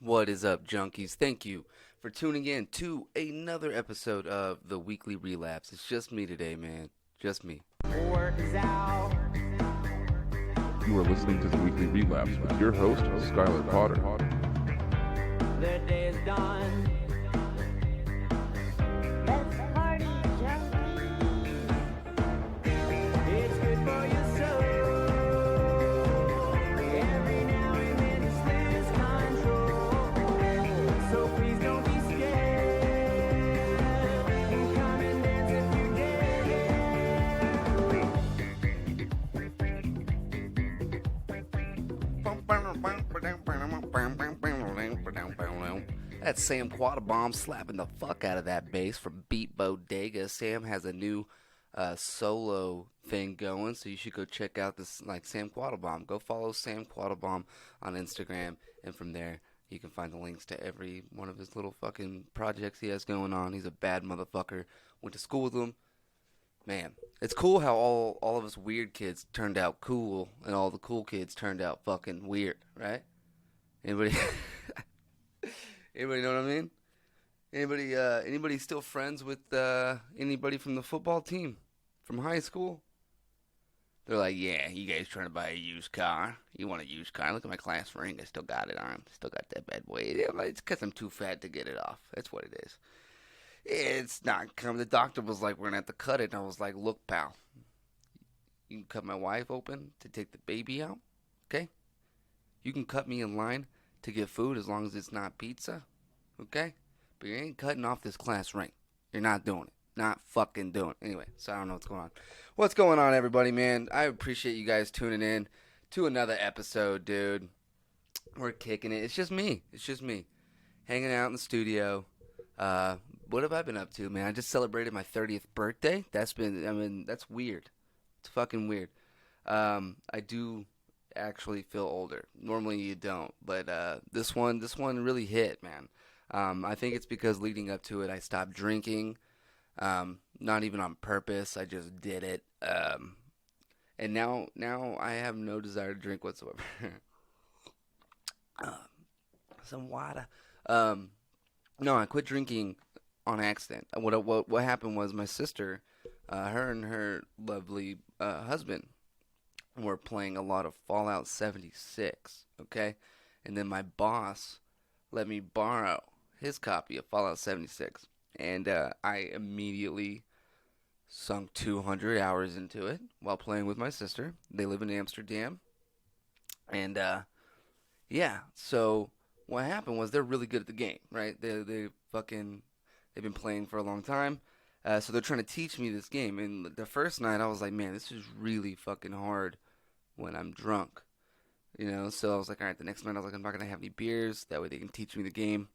What is up, junkies? Thank you for tuning in to another episode of the Weekly Relapse. It's just me today, man. Just me. Work is out. You are listening to the Weekly Relapse with your host, Skylar Potter. The day is done. Let's party, junkies. It's good for your soul. Every now and then it's lose control. So please don't be scared. Come and dance if you That's Sam Quattlebaum slapping the fuck out of that bass from Beat Bodega. Sam has a new solo thing going, so you should go check out this, like, Sam Quattlebaum. Go follow Sam Quattlebaum on Instagram, and from there you can find the links to every one of his little fucking projects he has going on. He's a bad motherfucker. Went to school with him. Man, it's cool how all of us weird kids turned out cool, and all the cool kids turned out fucking weird, right? Anybody? Anybody know what I mean? Anybody still friends with anybody from the football team from high school? They're like, yeah, you guys trying to buy a used car? You want a used car? Look at my class ring. I still got it on. Still got that bad boy. Yeah, it's because I'm too fat to get it off. That's what it is. It's not coming. The doctor was like, we're going to have to cut it. And I was like, look, pal, you can cut my wife open to take the baby out, okay? You can cut me in line to get food as long as it's not pizza, okay? But you ain't cutting off this class ring. You're not doing it. Not fucking doing it. Anyway, so I don't know what's going on. What's going on, everybody, man? I appreciate you guys tuning in to another episode, dude. We're kicking it. It's just me. It's just me. Hanging out in the studio. What have I been up to, man? I just celebrated my 30th birthday. That's weird. It's fucking weird. I do actually feel older. Normally you don't, but this one really hit, man. I think it's because leading up to it, I stopped drinking. Not even on purpose. I just did it. And now I have no desire to drink whatsoever. Some water. No, I quit drinking on accident. What happened was my sister, her and her lovely husband were playing a lot of Fallout 76, okay? And then my boss let me borrow his copy of Fallout 76. And I immediately sunk 200 hours into it while playing with my sister. They live in Amsterdam. And yeah, so what happened was they're really good at the game, right? They've been playing for a long time. So they're trying to teach me this game. And the first night I was like, man, this is really fucking hard when I'm drunk. So I was like, all right, the next night I was like, I'm not going to have any beers. That way they can teach me the game.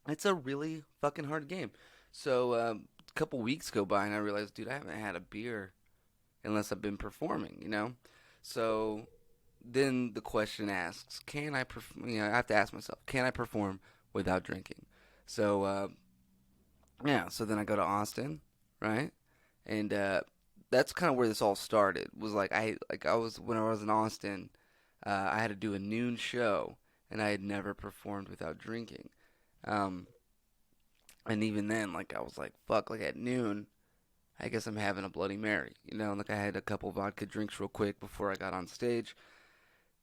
It's a really fucking hard game. So a couple weeks go by and I realized, dude, I haven't had a beer unless I've been performing. So then the question asks, can I perform? I have to ask myself, can I perform without drinking? So yeah, so then I go to Austin, right? And that's kind of where this all started. Was like when I was in Austin, I had to do a noon show, and I had never performed without drinking. And even then, like, I was like, fuck, like at noon, I guess I'm having a Bloody Mary, like I had a couple vodka drinks real quick before I got on stage.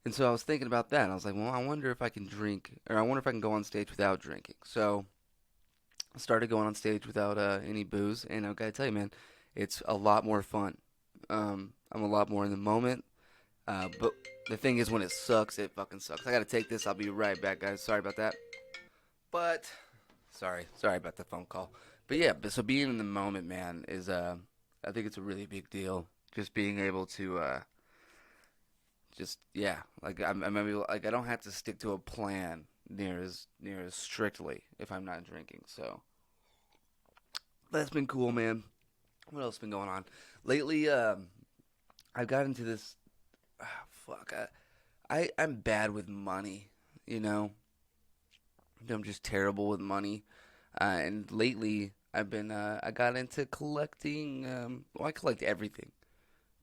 And so I was thinking about that. And I was like, well, I wonder if I can drink, or I wonder if I can go on stage without drinking. So I started going on stage without any booze. And I gotta tell you, man, it's a lot more fun. I'm a lot more in the moment. But the thing is, when it sucks, it fucking sucks. I gotta take this. I'll be right back, guys. Sorry about that. But sorry about the phone call. But yeah, so being in the moment, man, is I think it's a really big deal. Just being able to just yeah, like I'm able, like I don't have to stick to a plan near as strictly if I'm not drinking. So that's been cool, man. What else been going on lately? I've got into this. Fuck, I'm bad with money. I'm just terrible with money. And lately, I got into collecting. I collect everything,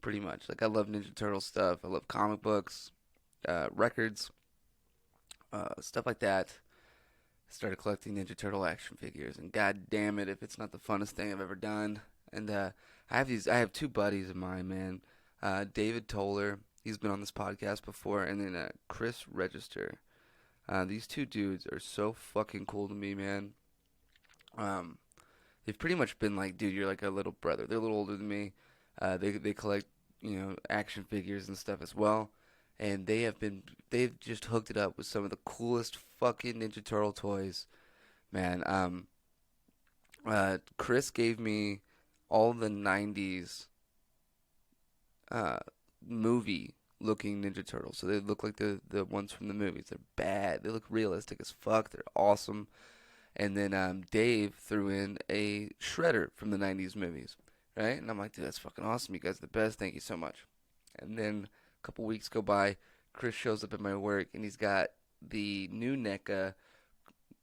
pretty much. Like, I love Ninja Turtle stuff. I love comic books, records, stuff like that. started collecting Ninja Turtle action figures, and god damn it, if it's not the funnest thing I've ever done. And I have two buddies of mine, man. David Toller, he's been on this podcast before, and then Chris Register. These two dudes are so fucking cool to me, man. They've pretty much been like, dude, you're like a little brother. They're a little older than me. They collect, action figures and stuff as well. And they've just hooked it up with some of the coolest fucking Ninja Turtle toys, man. Chris gave me all the '90s movie looking Ninja Turtles. So they look like the ones from the movies. They're bad. They look realistic as fuck. They're awesome. And then Dave threw in a Shredder from the '90s movies, right? And I'm like, dude, that's fucking awesome. You guys are the best. Thank you so much. And then a couple weeks go by. Chris shows up at my work, and he's got the new NECA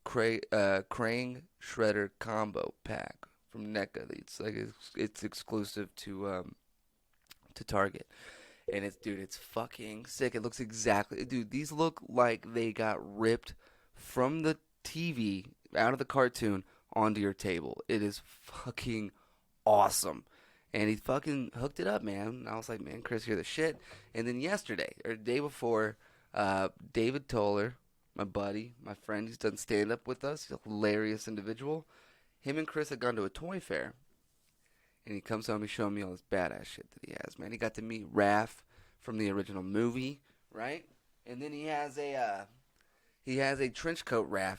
Krang Shredder combo pack from NECA. It's exclusive to Target. And it's fucking sick. It looks exactly, dude, these look like they got ripped from the TV out of the cartoon onto your table. It is fucking awesome. And he fucking hooked it up, man. And I was like, man, Chris, you're the shit. And then yesterday, or the day before, David Toller, my buddy, my friend, he's done stand-up with us. He's a hilarious individual. Him and Chris had gone to a toy fair. And he comes home, he's showing me all this badass shit that he has, man. He got to meet Raph from the original movie, right? And then he has a trench coat Raph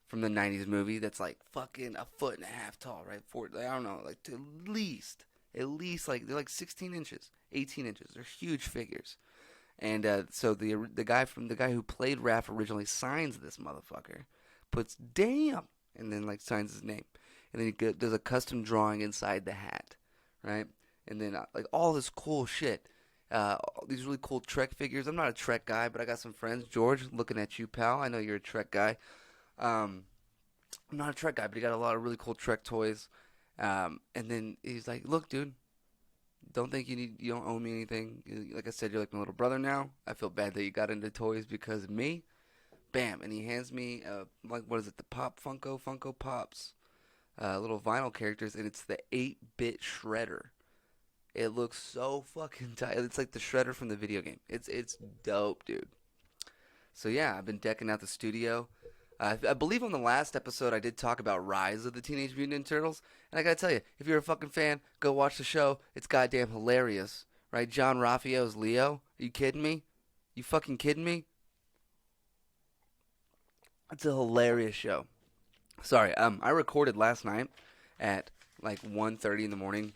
from the '90s movie that's like fucking a foot and a half tall, right? I don't know, like at least like they're like 16 inches, 18 inches. They're huge figures. And so the guy who played Raph originally signs this motherfucker, puts damn, and then like signs his name. And then he does a custom drawing inside the hat, right? And then like all this cool shit, these really cool Trek figures. I'm not a Trek guy, but I got some friends. George, looking at you, pal. I know you're a Trek guy. I'm not a Trek guy, but he got a lot of really cool Trek toys. And then he's like, "Look, dude, don't think you don't owe me anything. Like I said, you're like my little brother now. I feel bad that you got into toys because of me." Bam, and he hands me like what is it? The Funko Pops. Little vinyl characters, and it's the 8-bit Shredder. It looks so fucking tight. It's like the Shredder from the video game. It's dope, dude. So yeah, I've been decking out the studio. I believe on the last episode I did talk about Rise of the Teenage Mutant Ninja Turtles, and I gotta tell you, if you're a fucking fan, go watch the show. It's goddamn hilarious, right? John Ralphio's Leo. Are you kidding me? You fucking kidding me? It's a hilarious show. Sorry, I recorded last night at like 1:30 in the morning,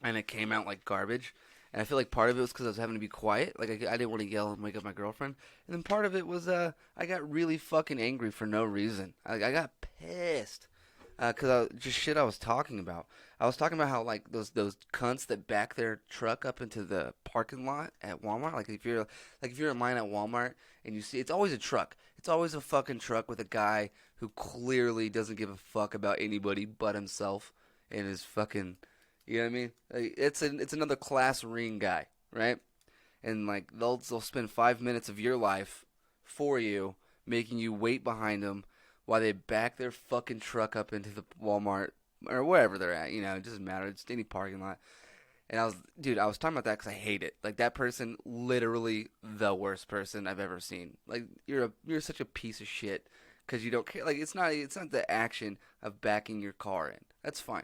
and it came out like garbage. And I feel like part of it was because I was having to be quiet. Like I didn't want to yell and wake up my girlfriend. And then part of it was I got really fucking angry for no reason. I got pissed because just shit I was talking about. I was talking about how like those cunts that back their truck up into the parking lot at Walmart. Like if you're in line at Walmart and you see, it's always a truck. It's always a fucking truck with a guy who clearly doesn't give a fuck about anybody but himself and his fucking, you know what I mean? Like, it's another class ring guy, right? And like they'll spend 5 minutes of your life for you, making you wait behind them while they back their fucking truck up into the Walmart or wherever they're at. You know, it doesn't matter. Just any parking lot. And I was talking about that because I hate it. Like that person, literally the worst person I've ever seen. Like you're such a piece of shit because you don't care. Like it's not the action of backing your car in. That's fine.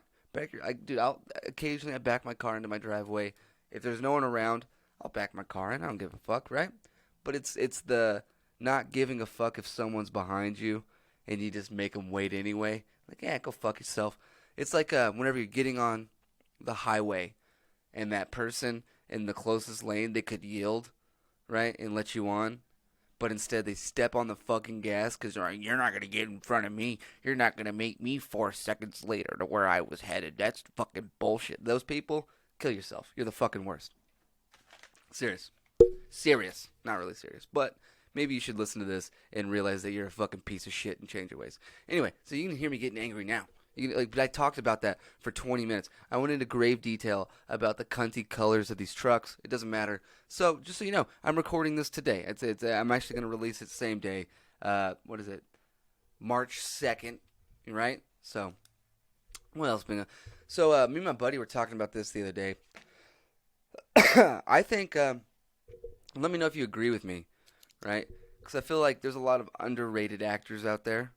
I'll occasionally back my car into my driveway. If there's no one around, I'll back my car in. I don't give a fuck, right? But it's the not giving a fuck if someone's behind you and you just make them wait anyway. Like, yeah, go fuck yourself. It's like whenever you're getting on the highway and that person in the closest lane, they could yield, right, and let you on. But instead they step on the fucking gas because they're like, you're not going to get in front of me. You're not going to make me 4 seconds later to where I was headed. That's fucking bullshit. Those people, kill yourself. You're the fucking worst. Serious. Not really serious. But maybe you should listen to this and realize that you're a fucking piece of shit and change your ways. Anyway, so you can hear me getting angry now. But I talked about that for 20 minutes. I went into grave detail about the cunty colors of these trucks. It doesn't matter. So, just so you know, I'm recording this today. I'm actually going to release it the same day. What is it? March 2nd, right? So, what else been on? So, me and my buddy were talking about this the other day. I think, let me know if you agree with me, right? Because I feel like there's a lot of underrated actors out there.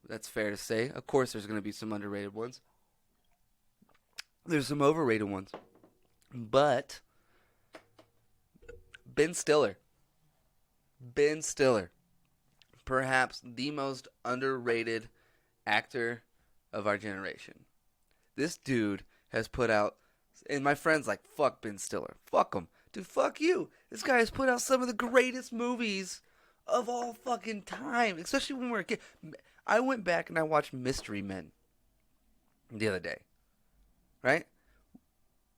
That's fair to say. Of course, there's going to be some underrated ones. There's some overrated ones. But Ben Stiller, perhaps the most underrated actor of our generation. This dude has put out, and my friend's like, fuck Ben Stiller. Fuck him. Dude, fuck you. This guy has put out some of the greatest movies of all fucking time, especially when we were a kid. I went back and I watched Mystery Men the other day, right?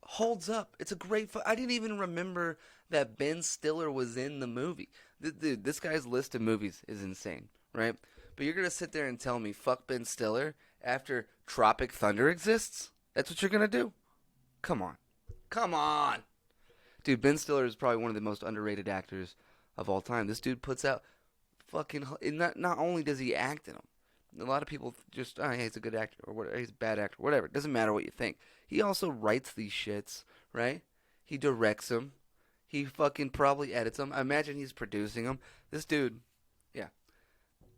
Holds up. It's a great. I didn't even remember that Ben Stiller was in the movie. Dude, this guy's list of movies is insane, right? But you're gonna sit there and tell me fuck Ben Stiller after Tropic Thunder exists? That's what you're gonna do? Come on, dude. Ben Stiller is probably one of the most underrated actors of all time. This dude puts out fucking. Not only does he act in them, a lot of people just, oh, hey, he's a good actor, or whatever, he's a bad actor, whatever. It doesn't matter what you think. He also writes these shits, right? He directs them. He fucking probably edits them. I imagine he's producing them. This dude, yeah.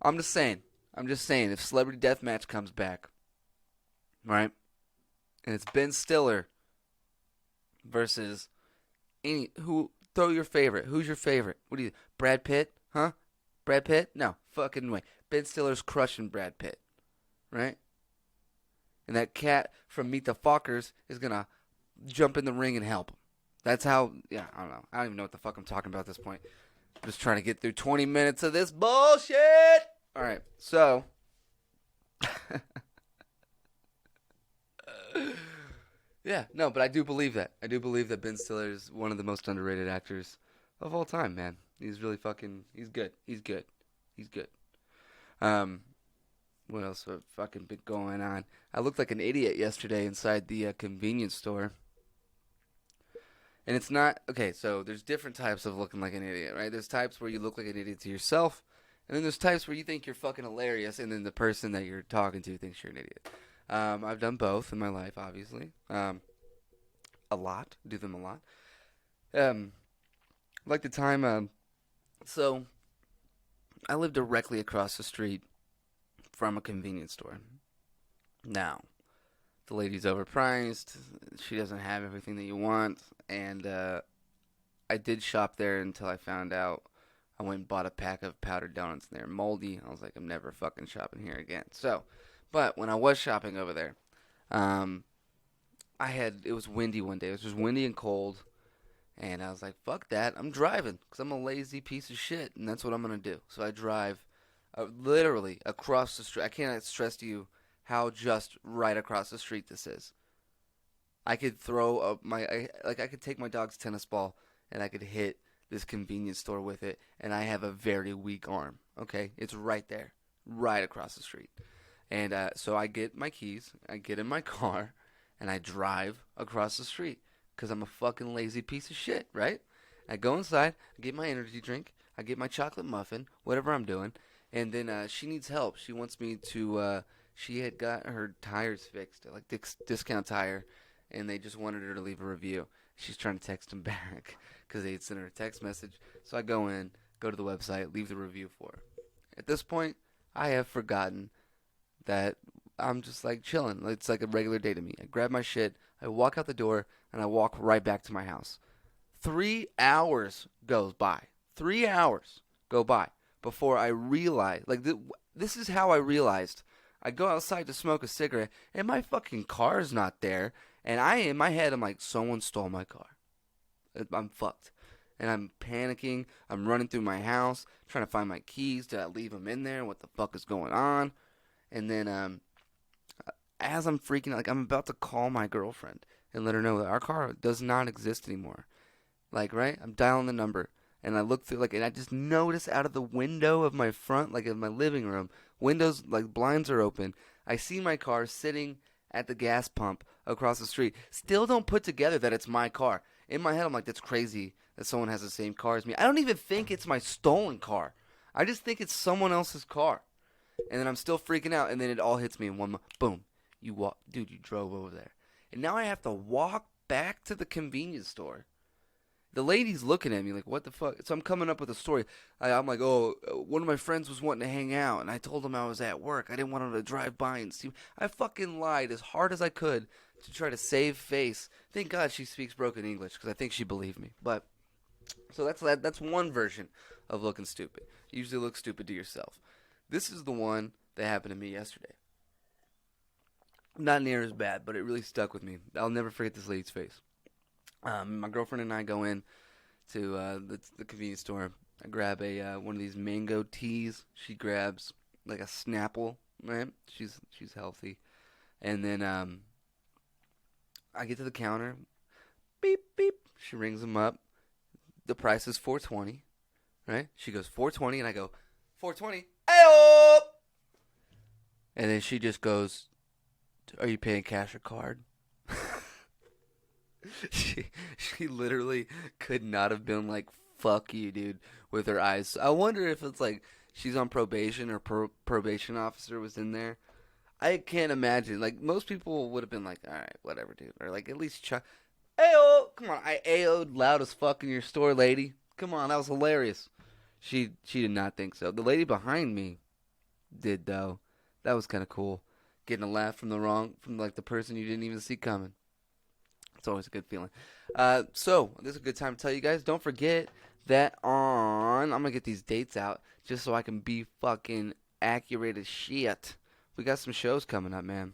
I'm just saying, if Celebrity Deathmatch comes back, right? And it's Ben Stiller versus throw your favorite. Who's your favorite? What do you, Brad Pitt? Huh? Brad Pitt? No, fucking way. Ben Stiller's crushing Brad Pitt, right? And that cat from Meet the Fockers is gonna jump in the ring and help him. That's how, yeah, I don't know. I don't even know what the fuck I'm talking about at this point. I'm just trying to get through 20 minutes of this bullshit! Alright, so. Yeah, no, but I do believe that. I do believe that Ben Stiller is one of the most underrated actors of all time, man. He's really fucking, he's good. What else have fucking been going on? I looked like an idiot yesterday inside the convenience store. And it's not, okay, so there's different types of looking like an idiot, right? There's types where you look like an idiot to yourself, and then there's types where you think you're fucking hilarious, and then the person that you're talking to thinks you're an idiot. I've done both in my life, obviously. A lot. Do them a lot. Like the time, so I live directly across the street from a convenience store. Now, the lady's overpriced. She doesn't have everything that you want. And I did shop there until I found out. I went and bought a pack of powdered donuts and they're moldy. I was like, I'm never fucking shopping here again. So, but when I was shopping over there, it was windy one day. It was just windy and cold. And I was like, fuck that. I'm driving because I'm a lazy piece of shit. And that's what I'm going to do. So I drive literally across the street. I cannot stress to you how just right across the street this is. I could throw I could take my dog's tennis ball and I could hit this convenience store with it. And I have a very weak arm. Okay? It's right there. Right across the street. And so I get my keys. I get in my car. And I drive across the street. Because I'm a fucking lazy piece of shit, right? I go inside, I get my energy drink, I get my chocolate muffin, whatever I'm doing, and then she needs help. She wants me to, she had got her tires fixed, like Discount Tire, and they just wanted her to leave a review. She's trying to text them back because they had sent her a text message. So I go in, go to the website, leave the review for her. At this point, I have forgotten that I'm just like chilling. It's like a regular day to me. I grab my shit, I walk out the door, and I walk right back to my house. 3 hours goes by. 3 hours go by before I realize, like, this is how I realized. I go outside to smoke a cigarette, and my fucking car's not there. And in my head, I'm like, someone stole my car. I'm fucked. And I'm panicking. I'm running through my house, trying to find my keys. Did I leave them in there? What the fuck is going on? And then, as I'm freaking out, like, I'm about to call my girlfriend and let her know that our car does not exist anymore. Like, right? I'm dialing the number. And I look through, like, and I just notice out of the window of my front, like in my living room, windows, like, blinds are open. I see my car sitting at the gas pump across the street. Still don't put together that it's my car. In my head, I'm like, that's crazy that someone has the same car as me. I don't even think it's my stolen car. I just think it's someone else's car. And then I'm still freaking out, and then it all hits me in one boom. Dude, you drove over there. And now I have to walk back to the convenience store. The lady's looking at me like, what the fuck? So I'm coming up with a story. I'm like, oh, one of my friends was wanting to hang out, and I told him I was at work. I didn't want him to drive by and see. I fucking lied as hard as I could to try to save face. Thank God she speaks broken English, because I think she believed me. But so that's one version of looking stupid. You usually look stupid to yourself. This is the one that happened to me yesterday. Not near as bad, but it really stuck with me. I'll never forget this lady's face. My girlfriend and I go in to the convenience store. I grab a one of these mango teas. She grabs like a Snapple, right? She's healthy. And then I get to the counter. Beep beep. She rings them up. The price is $4.20, right? She goes $4.20, and I go $4.20. Ayo! And then she just goes, "Are you paying cash or card?" She literally could not have been like, "Fuck you, dude," with her eyes. I wonder if it's like she's on probation or probation officer was in there. I can't imagine. Like, most people would have been like, "All right, whatever, dude," or like at least try. Ayo! Come on, I ayo'd loud as fuck in your store, lady. Come on, that was hilarious. She did not think so. The lady behind me did, though. That was kind of cool. Getting a laugh from the person you didn't even see coming. It's always a good feeling. So this is a good time to tell you guys. Don't forget that I'm gonna get these dates out just so I can be fucking accurate as shit. We got some shows coming up, man.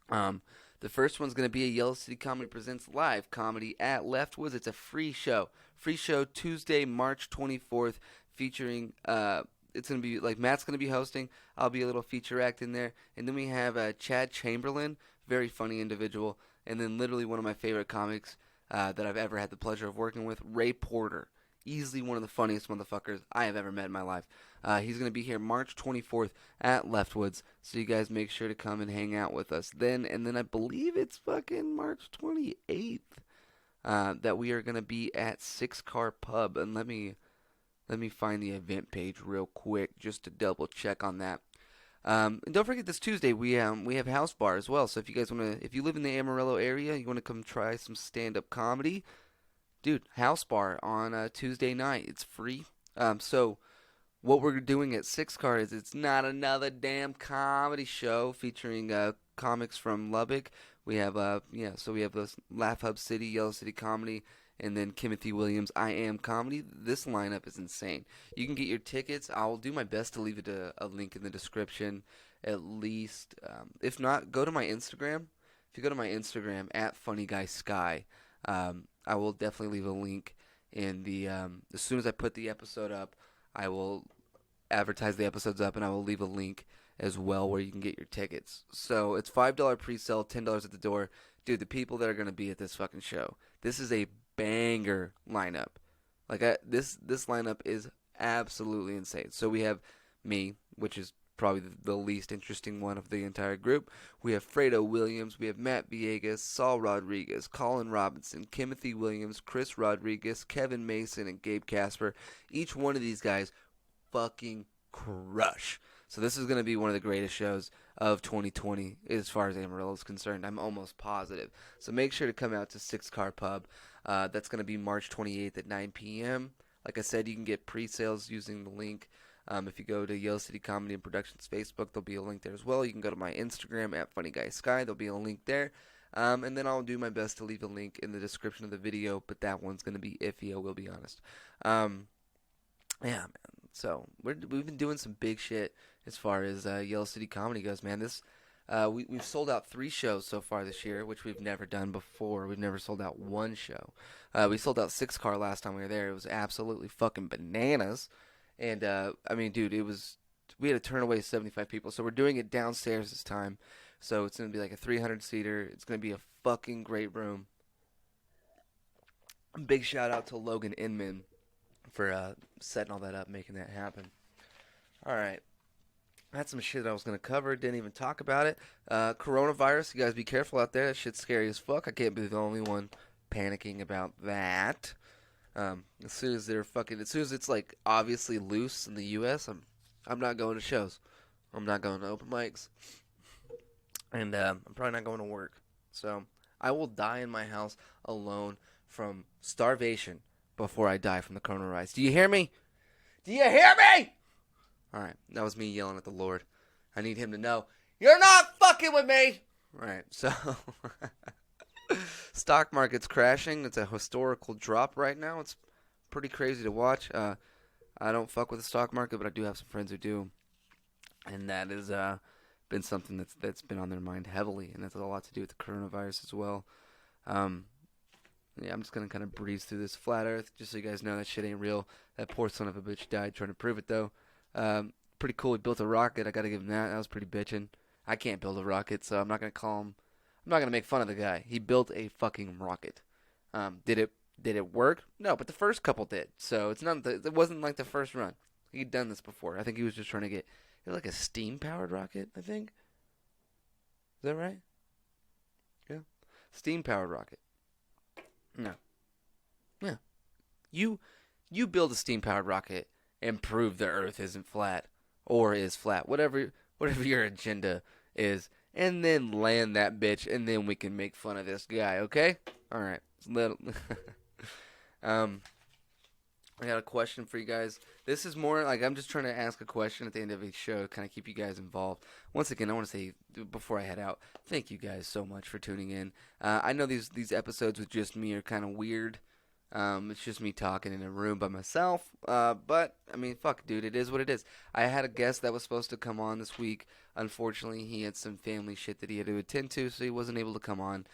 The first one's gonna be a Yellow City Comedy Presents live comedy at Leftwoods. It's a free show. Free show Tuesday, March 24th, featuring it's gonna be like Matt's gonna be hosting. I'll be a little feature act in there, and then we have Chad Chamberlain, very funny individual, and then literally one of my favorite comics that I've ever had the pleasure of working with, Ray Porter, easily one of the funniest motherfuckers I have ever met in my life. He's gonna be here March 24th at Leftwoods, so you guys make sure to come and hang out with us then. And then I believe it's fucking March 28th that we are gonna be at Six Car Pub, and let me find the event page real quick just to double check on that. And don't forget this Tuesday we have House Bar as well. So if you guys if you live in the Amarillo area, you wanna come try some stand-up comedy, dude, House Bar on Tuesday night. It's free. So what we're doing at Six Car is it's not another damn comedy show featuring comics from Lubbock. We have so we have those Laugh Hub City, Yellow City Comedy, and then Timothy Williams, I Am Comedy. This lineup is insane. You can get your tickets. I'll do my best to leave it a link in the description, at least. If not, go to my Instagram. If you go to my Instagram at FunnyGuySky, I will definitely leave a link in the as soon as I put the episode up, I will advertise the episodes up, and I will leave a link as well where you can get your tickets. So it's $5 pre-sale, $10 at the door. Dude, the people that are going to be at this fucking show, this is a banger lineup. Like this lineup is absolutely insane. So we have me, which is probably the least interesting one of the entire group. We have Fredo Williams, we have Matt Villegas, Saul Rodriguez, Colin Robinson, Timothy Williams, Chris Rodriguez, Kevin Mason, and Gabe Casper. Each one of these guys fucking crush. So this is going to be one of the greatest shows of 2020 as far as Amarillo is concerned. I'm almost positive. So make sure to come out to Six Car Pub. That's going to be March 28th at 9 p.m. Like I said, you can get pre-sales using the link. If you go to Yellow City Comedy and Productions Facebook, there'll be a link there as well. You can go to my Instagram at FunnyGuySky. There'll be a link there. And then I'll do my best to leave a link in the description of the video, but that one's going to be iffy, I will be honest. Yeah, man. So we've been doing some big shit as far as Yellow City Comedy goes, man. We've sold out 3 shows so far this year, which we've never done before. We've never sold out 1 show. We sold out 6 Car last time we were there. It was absolutely fucking bananas. And, I mean, dude, we had to turn away 75 people. So we're doing it downstairs this time. So it's going to be like a 300-seater. It's going to be a fucking great room. Big shout out to Logan Inman for setting all that up, making that happen. All right. That's some shit I was going to cover. Didn't even talk about it. Coronavirus, you guys be careful out there. That shit's scary as fuck. I can't be the only one panicking about that. As soon as it's like obviously loose in the U.S., I'm I'm not going to shows. I'm not going to open mics. And I'm probably not going to work. So I will die in my house alone from starvation before I die from the coronavirus. Do you hear me? Do you hear me? All right, that was me yelling at the Lord. I need him to know, you're not fucking with me. All right, so stock market's crashing. It's a historical drop right now. It's pretty crazy to watch. I don't fuck with the stock market, but I do have some friends who do. And that has been something that's been on their mind heavily, and that's a lot to do with the coronavirus as well. Yeah, I'm just going to kind of breeze through this flat earth, just so you guys know that shit ain't real. That poor son of a bitch died trying to prove it, though. Pretty cool. He built a rocket. I got to give him that. That was pretty bitchin'. I can't build a rocket, so I'm not going to call him. I'm not going to make fun of the guy. He built a fucking rocket. Did it work? No, but the first couple did. So it wasn't like the first run. He'd done this before. I think he was just trying to get like a steam-powered rocket, I think. Is that right? Yeah. Steam-powered rocket. No. Yeah. You build a steam-powered rocket and prove the Earth isn't flat or is flat, whatever your agenda is, and then land that bitch, and then we can make fun of this guy, okay? All right. I got a question for you guys. This is more like I'm just trying to ask a question at the end of each show, kind of keep you guys involved. Once again, I want to say, before I head out, thank you guys so much for tuning in. I know these episodes with just me are kind of weird. It's just me talking in a room by myself. But, I mean, fuck, dude, it is what it is. I had a guest that was supposed to come on this week. Unfortunately, he had some family shit that he had to attend to, so he wasn't able to come on.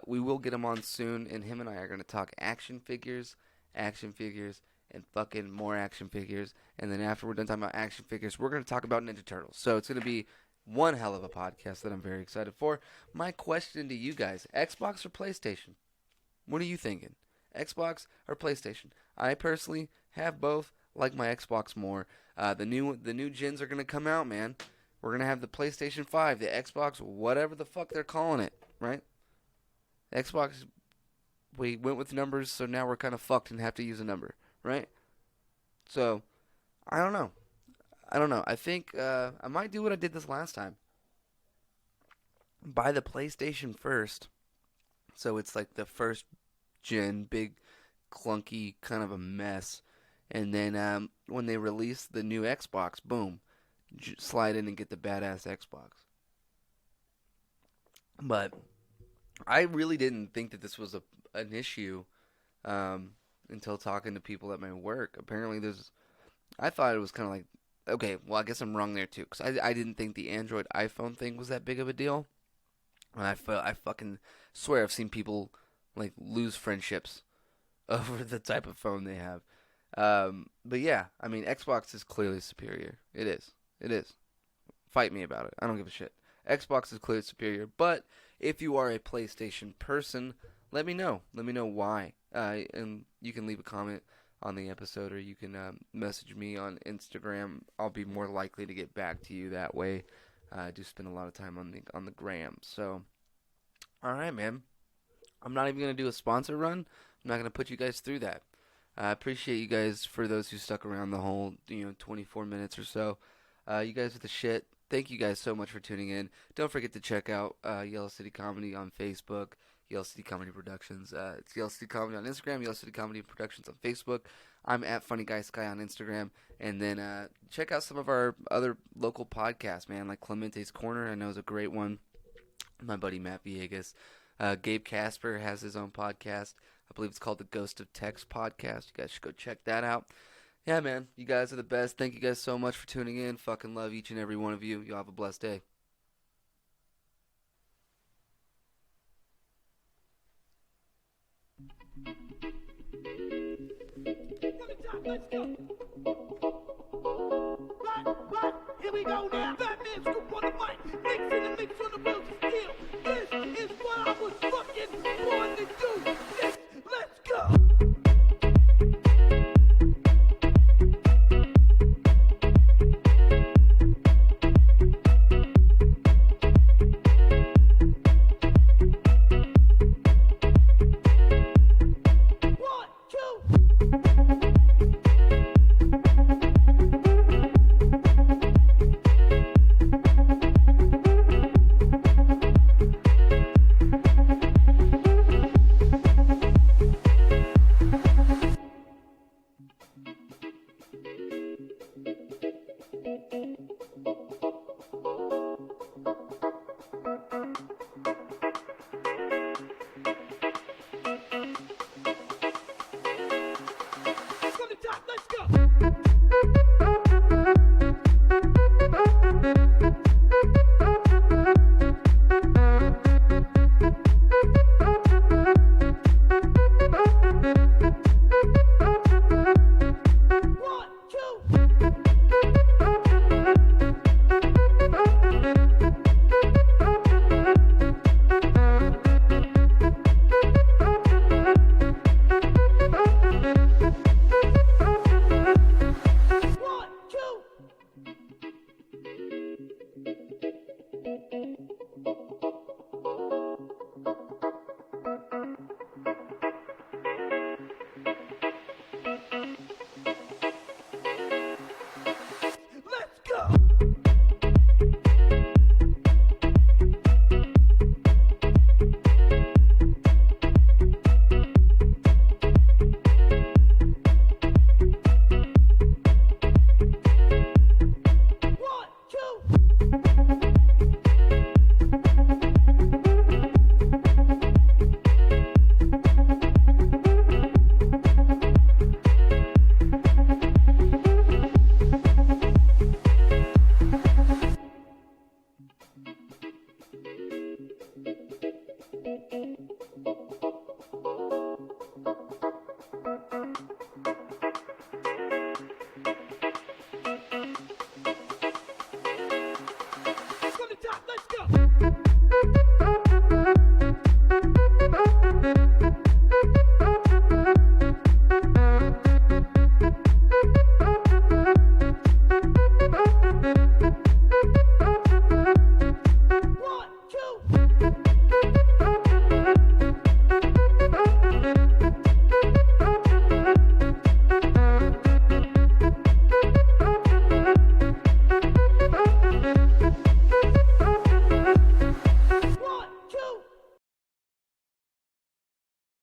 We will get him on soon, and him and I are going to talk action figures, and fucking more action figures. And then after we're done talking about action figures, we're going to talk about Ninja Turtles. So it's going to be one hell of a podcast that I'm very excited for. My question to you guys, Xbox or PlayStation? What are you thinking? Xbox or PlayStation? I personally have both, like my Xbox more. The new gens are going to come out, man. We're going to have the PlayStation 5, the Xbox, whatever the fuck they're calling it, right? Xbox, we went with numbers, so now we're kind of fucked and have to use a number, right? So, I don't know. I think I might do what I did this last time. Buy the PlayStation first, so it's like the first gen, big, clunky, kind of a mess. And then when they release the new Xbox, boom, slide in and get the badass Xbox. But I really didn't think that this was an issue until talking to people at my work. Apparently I thought it was kind of like, okay, well, I guess I'm wrong there too, because I didn't think the Android iPhone thing was that big of a deal. And I fucking swear I've seen people like lose friendships over the type of phone they have. But yeah, I mean, Xbox is clearly superior. It is. Fight me about it. I don't give a shit. Xbox is clearly superior. But if you are a PlayStation person, let me know. Let me know why. And you can leave a comment on the episode, or you can message me on Instagram. I'll be more likely to get back to you that way. I do spend a lot of time on the gram. So, all right, man. I'm not even going to do a sponsor run. I'm not going to put you guys through that. I appreciate you guys, for those who stuck around the whole 24 minutes or so. You guys are the shit. Thank you guys so much for tuning in. Don't forget to check out Yellow City Comedy on Facebook, Yellow City Comedy Productions. It's Yellow City Comedy on Instagram, Yellow City Comedy Productions on Facebook. I'm at Funny Guy Sky on Instagram. And then check out some of our other local podcasts, man, like Clemente's Corner. I know is a great one. My buddy Matt Villegas. Gabe Casper has his own podcast. I believe it's called the Ghost of Text Podcast. You guys should go check that out. Yeah, man, you guys are the best. Thank you guys so much for tuning in. Fucking love each and every one of you. Y'all have a blessed day. Let's go. Right, here we go now. Batman scoop on the mic, mix in the mix on the wheels.